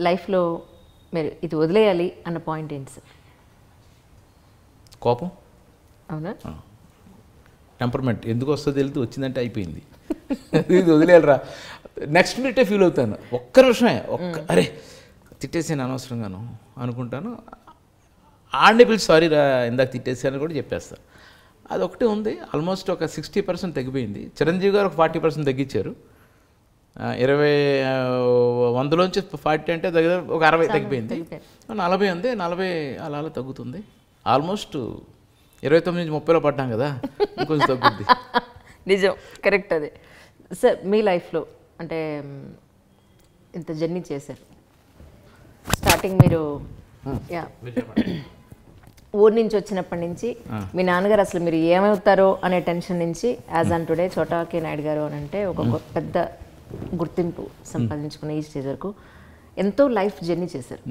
లైఫ్లో మీరు ఇది వదిలేయాలి అన్న పాయింట్ ఏంటి సార్? కోపం, అవునా? టెంపర్మెంట్ ఎందుకు వస్తుందో తెలియదు, వచ్చిందంటే అయిపోయింది. ఇది వదిలేయాలరా, నెక్స్ట్ మినిటే ఫీల్ అవుతాను. ఒక్క నిమిషమే, అరే తిట్టేసాను అనవసరంగాను అనుకుంటాను. ఆడనే పిలిచి సారీ రా ఇందాక తిట్టేసాను కూడా చెప్పేస్తాను. అదొకటే ఉంది. ఆల్మోస్ట్ ఒక 60% తగ్గిపోయింది. చిరంజీవి గారు ఒక 40% తగ్గించారు. 100లోంచి 40 అంటే దగ్గర ఒక 60 తగ్గిపోయింది. 40 ఉంది, 40 అలా అలా తగ్గుతుంది. ఆల్మోస్ట్ 29 నుంచి 30లో పడ్డాం కదా, ఇంకొంచెం తగ్గుద్ది. నిజం, కరెక్ట్. అదే సార్, మీ లైఫ్లో అంటే ఇంత జర్నీ చేశారు. స్టార్టింగ్ మీరు ఊరి నుంచి వచ్చినప్పటి నుంచి మీ నాన్నగారు అసలు మీరు ఏమవుతారో అనే టెన్షన్ నుంచి యాజ్ ఆన్ టుడే చోటా కే నాయుడు గారు అని అంటే ఒక పెద్ద గుర్తింపు సంపాదించుకున్న ఈ స్టేజ్ వరకు ఎంతో లైఫ్ జర్నీ చేశారు.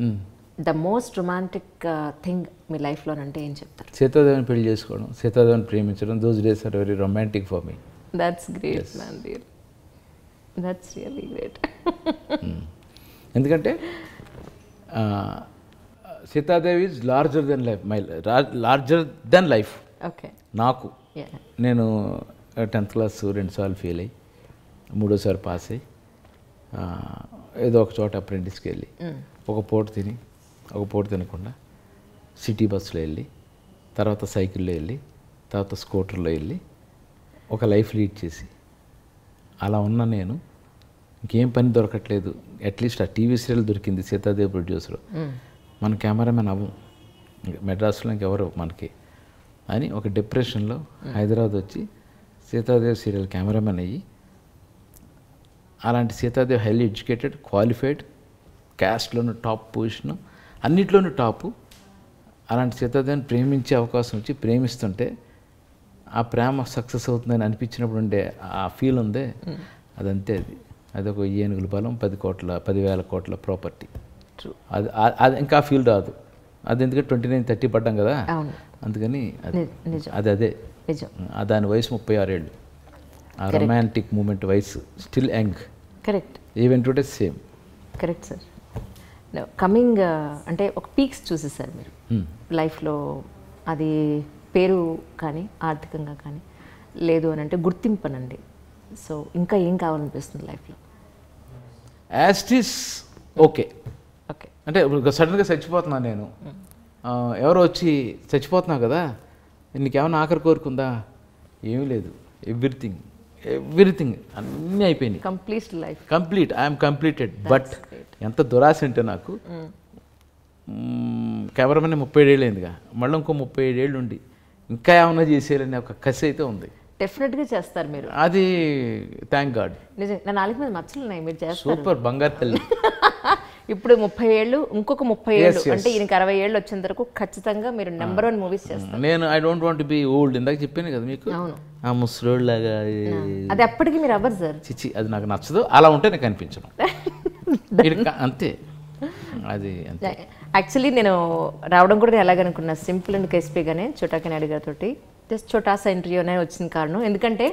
ద మోస్ట్ రొమాంటిక్ థింగ్ మీ లైఫ్లో అంటే ఏం చెప్తారు? సీతాదేవిని పెళ్లి చేసుకోవడం, సీతాదేవిని ప్రేమించడం, those days are very romantic for me. That's great man, that's really great. ఎందుకంటే Sitadevi is larger than life, larger than life. Okay. నాకు నేను 10th క్లాస్ 2 సార్లు ఫెయిల్ అయ్యి 3సారి పాస్ అయ్యి ఏదో ఒక చోట అప్రెంటిస్కి వెళ్ళి ఒక పూట తిని ఒక పూట తినకుండా సిటీ బస్సులో వెళ్ళి తర్వాత సైకిల్లో వెళ్ళి తర్వాత స్కూటర్లో వెళ్ళి ఒక లైఫ్ లీడ్ చేసి అలా ఉన్న నేను ఇంకేం పని దొరకట్లేదు. అట్లీస్ట్ ఆ టీవీ సీరియల్ దొరికింది సీతాదేవి ప్రొడ్యూసర్, మన కెమెరామెన్ అవ్వం మెడ్రాస్లో ఇంకెవరు మనకి అని ఒక డిప్రెషన్లో హైదరాబాద్ వచ్చి సీతాదేవి సీరియల్ కెమెరామెన్ అయ్యి, అలాంటి సీతాదేవి హైలీ ఎడ్యుకేటెడ్, క్వాలిఫైడ్, క్యాస్ట్లోనూ టాప్ పొజిషను, అన్నిట్లోనూ టాపు. అలాంటి సీతాదేవిని ప్రేమించే అవకాశం వచ్చి ప్రేమిస్తుంటే ఆ ప్రేమ సక్సెస్ అవుతుందని అనిపించినప్పుడు ఉండే ఆ ఫీల్ ఉందే, అదంతే. అదొక ఏనుగుల బలం, 10,000 కోట్ల ప్రాపర్టీ. అది ఇంకా ఫీల్ రాదు. అది ఎందుకంటే 29-30 పడ్డాం కదా, అందుకని అదే దాని వయసు 36 ఏళ్ళు. ఆ రొమాంటిక్ మూమెంట్ వయసు still young. Correct. Even today same. Correct sir. Coming అంటే ఒక పీక్స్ చూసేసారు మీరు లైఫ్లో. అది పేరు కానీ ఆర్థికంగా కానీ లేదు అని అంటే గుర్తింపనండి. సో ఇంకా ఏం కావాలనిపిస్తుంది లైఫ్లో? యాస్టిస్ ఓకే. ఓకే. అంటే సడన్గా చచ్చిపోతున్నాను నేను, ఎవరో వచ్చి చచ్చిపోతున్నావు కదా, నీకేమైనా ఆఖరి కోరుకుందా? ఏమీ లేదు. ఎవ్రీథింగ్ అన్నీ అయిపోయినాయి. Complete I'm completed. బట్ ఎంత దురాశ అంటే నాకు, కెమెరామెన్ 37 ఏళ్ళు అయిందిగా, మళ్ళీ ఇంకో 37 ఏళ్ళు ఉండి ఇంకా ఏమన్నా చేసేయాలని ఒక కసి అయితే ఉంది. డెఫినెట్గా చేస్తారు మీరు. అది థ్యాంక్ గాడ్. నిజంగా నా నాలుగు మీద మచ్చలు ఉన్నాయి, మీరు చేస్తారు. సూపర్ బంగారు తల్లి. ఇప్పుడు 30 ఏళ్ళు, ఇంకొక 30 ఏళ్ళు అంటే ఈయనకి 60 ఏళ్ళు వచ్చేంత వరకు ఖచ్చితంగా మీరు నెంబర్ 1 మూవీస్ చేస్తారు. నేను I don't want be old. ఇందాక చెప్పాను కదా మీకు, ఆ ముసలోళ్ళలాగా. అది అప్పటికి మీరు అవ్వరు సార్. చిచ్చి, అది నాకు నచ్చదు. అలా ఉంటే నాకు కనిపించను అంతే. అది అంతే. యాక్చువల్లీ నేను రావడం కూడా ఎలాగనుకున్నా, సింపుల్ అండ్ క్రిస్పీగానే చోటా కే నాయుడు గారితో జస్ట్ చోటాసా ఇంటర్వ్యూ అనే వచ్చింది కారణం. ఎందుకంటే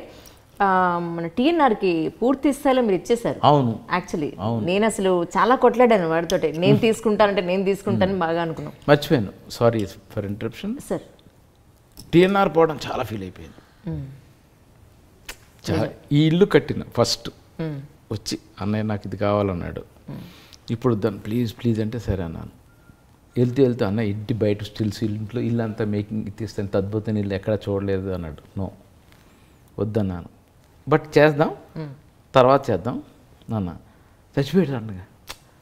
మన టీఎన్ఆర్కి పూర్తి స్థాయిలో మీరు ఇచ్చేసారు. అవును. యాక్చువల్లీ నేను అసలు చాలా కొట్లాడాను వాడితో, నేను తీసుకుంటాను బాగా అనుకున్నాను. మర్చిపోయాను, sorry for interruption sir. TNR పోవడం చాలా ఫీల్ అయిపోయాను. ఈ ఇల్లు కట్టిన ఫస్ట్ వచ్చి అన్నయ్య నాకు ఇది కావాలన్నాడు. ఇప్పుడు దాన్ని ప్లీజ్ అంటే సరే అన్నాను. వెళ్తూ అన్న ఇంటి బయట స్టిల్స్ ఇంట్లో ఇల్లు అంతా మేకింగ్ తీస్తే ఎంత అద్భుతమైన ఇల్లు ఎక్కడ చూడలేదు అన్నాడు. నో, వద్దన్నాను. బట్ చేద్దాం, తర్వాత చేద్దాం నాన్న. చచ్చిపోయాడు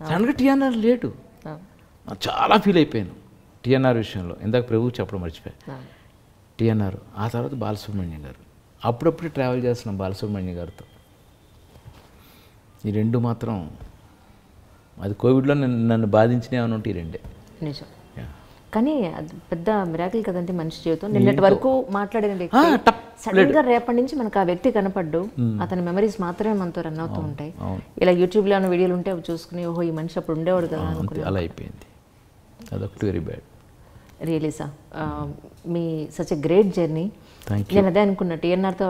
సడన్గా టీఎన్ఆర్ లేటు. చాలా ఫీల్ అయిపోయాను టీఎన్ఆర్ విషయంలో. ఇందాక ప్రభువు చెప్పడం మర్చిపోయా. టీఎన్ఆర్, ఆ తర్వాత బాలసుబ్రహ్మణ్యం గారు. అప్పుడప్పుడు ట్రావెల్ చేస్తున్నాం బాలసుబ్రహ్మణ్యం గారితో. ఈ రెండు మాత్రం, అది కోవిడ్లో నన్ను బాధించినవి ఉంటే ఈ రెండే. నిజం. కానీ అది పెద్ద మిరాకిల్ కదండి మనిషి జీవితం. నిన్నటి వరకు మాట్లాడిన వ్యక్తి సడన్ గా రేపటి నుంచి మనకు ఆ వ్యక్తి కనపడ్డు, అతని మెమరీస్ మాత్రమే మనతో రన్ అవుతూ ఉంటాయి. ఇలా యూట్యూబ్లో ఉన్న వీడియోలు ఉంటే అవి చూసుకుని ఓహో ఈ మనిషి అప్పుడు ఉండేవాడు కదా అనుకుని అలా అయిపోయింది. అదొకటి very bad. Really sir me such a great journey. Thank you. నేను అదే అనుకున్నా, టీఎన్ఆర్తో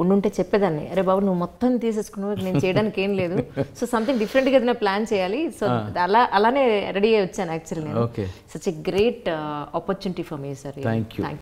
ఉండుంటే చెప్పేదాన్ని, అరే బాబు నువ్వు మొత్తం తీసేసుకున్నావు, నేను చేయడానికి ఏం లేదు, సో సంథింగ్ డిఫరెంట్గా ఏదైనా ప్లాన్ చేయాలి, సో అలానే రెడీ అయ్యి వచ్చాను యాక్చువల్లీ నేను. Okay. Such a great opportunity for me sir. Thank you.